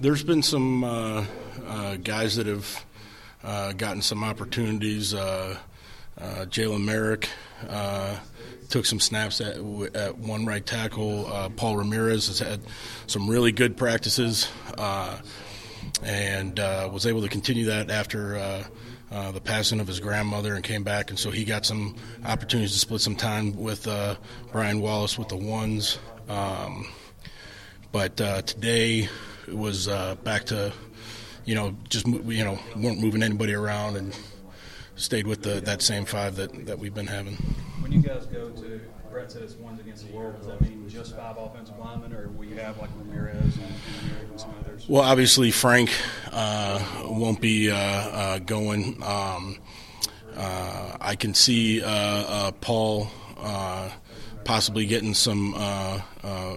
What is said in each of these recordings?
There's been some guys that have gotten some opportunities. Jalen Merrick took some snaps at one right tackle. Paul Ramirez has had some really good practices and was able to continue that after the passing of his grandmother and came back. And so he got some opportunities to split some time with Brian Wallace with the ones. But today it was back to, just, weren't moving anybody around and stayed with that same five that we've been having. When you guys go to, Brett said it's ones against the world, does that mean just 5 offensive linemen, or will you have like Ramirez and some others? Well, obviously Frank won't be going. I can see Paul possibly getting some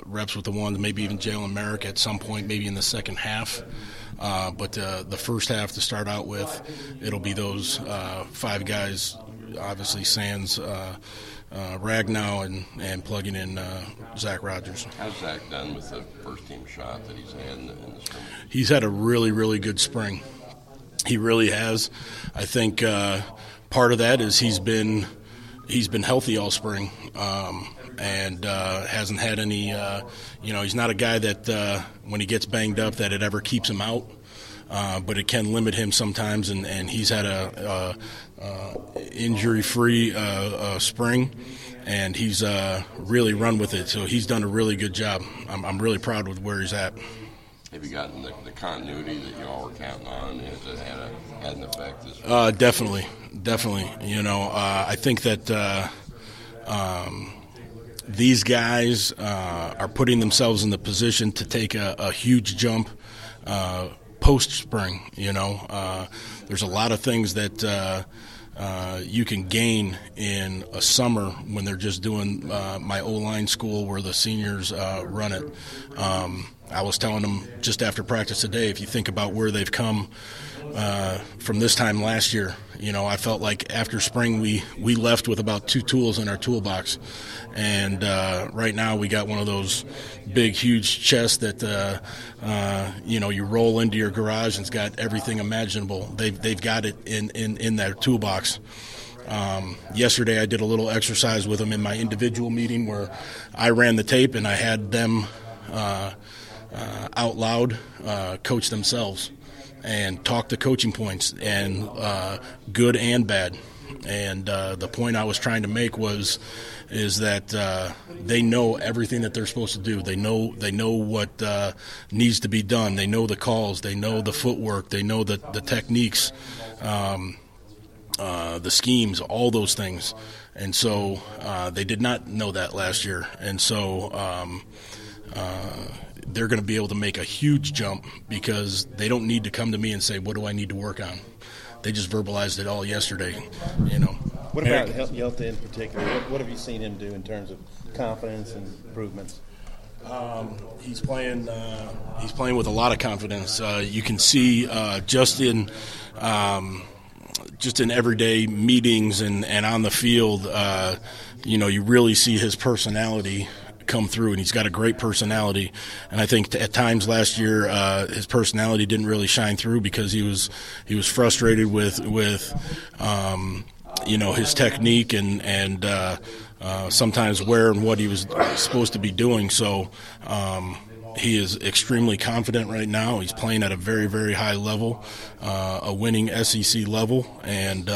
reps with the ones, maybe even Jalen Merrick at some point, maybe in the second half. But the first half to start out with, it'll be those 5 guys, obviously sans Ragnow and plugging in Zach Rogers. How's Zach done with the first-team shot that he's had in the spring? He's had a really, really good spring. He really has. I think part of that is he's been healthy all spring. And hasn't had any, he's not a guy that when he gets banged up that it ever keeps him out, but it can limit him sometimes, and he's had a injury-free spring, and he's really run with it, so he's done a really good job. I'm really proud with where he's at. Have you gotten the continuity that you all were counting on? Has it had an effect this week? Definitely. I think that these guys are putting themselves in the position to take a huge jump post-spring. There's a lot of things that you can gain in a summer when they're just doing my O-line school where the seniors run it. I was telling them just after practice today, if you think about where they've come from this time last year, I felt like after spring we left with about 2 tools in our toolbox. And right now we got one of those big, huge chests that, you roll into your garage and it's got everything imaginable. They've got it in their toolbox. Yesterday I did a little exercise with them in my individual meeting where I ran the tape and I had them out loud coach themselves and talk the coaching points, and good and bad. And the point I was trying to make is that they know everything that they're supposed to do. They know what needs to be done. They know the calls. They know the footwork. They know the techniques, the schemes, all those things. And so they did not know that last year. And so they're going to be able to make a huge jump because they don't need to come to me and say, what do I need to work on? They just verbalized it all yesterday, What about Yelta in particular? What have you seen him do in terms of confidence and improvements? He's playing with a lot of confidence. You can see just in everyday meetings and on the field, you really see his personality come through, and he's got a great personality. And I think at times last year his personality didn't really shine through because he was frustrated with his technique and sometimes where and what he was supposed to be doing. So he is extremely confident right now. He's playing at a very, very high level, a winning SEC level, and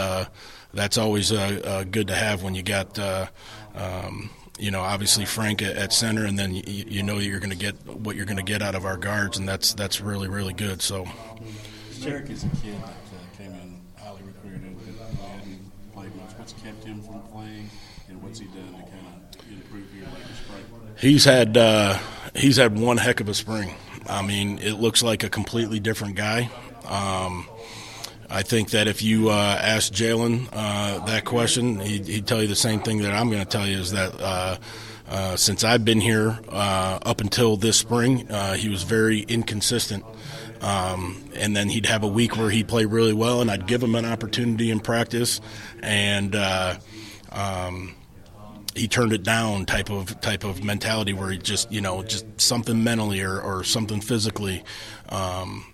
that's always good to have when you got obviously Frank at center, and then you're going to get what you're going to get out of our guards, and that's really, really good. So, Jarek is a kid that came in highly recruited and hadn't played much. What's kept him from playing, and what's he done to kind of improve here like this spring? He's had one heck of a spring. I mean, it looks like a completely different guy. I think that if you ask Jalen that question, he'd tell you the same thing that I'm going to tell you, is that since I've been here up until this spring, he was very inconsistent. And then he'd have a week where he'd play really well, and I'd give him an opportunity in practice. And he turned it down type of mentality where he just something mentally or something physically.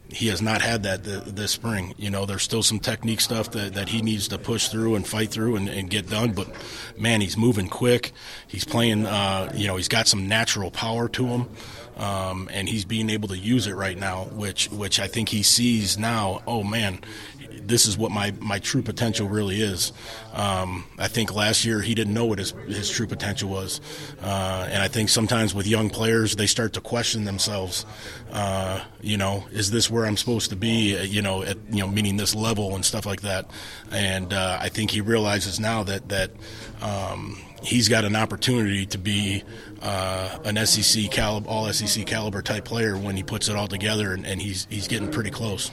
He has not had that this spring. There's still some technique stuff that he needs to push through and fight through and get done. But, man, he's moving quick. He's playing, he's got some natural power to him. And he's being able to use it right now, which I think he sees now, oh, man, this is what my true potential really is. I think last year he didn't know what his true potential was. And I think sometimes with young players, they start to question themselves. Is this where I'm supposed to be, meaning this level and stuff like that. And I think he realizes now that he's got an opportunity to be an SEC caliber, all SEC caliber type player when he puts it all together, and he's getting pretty close.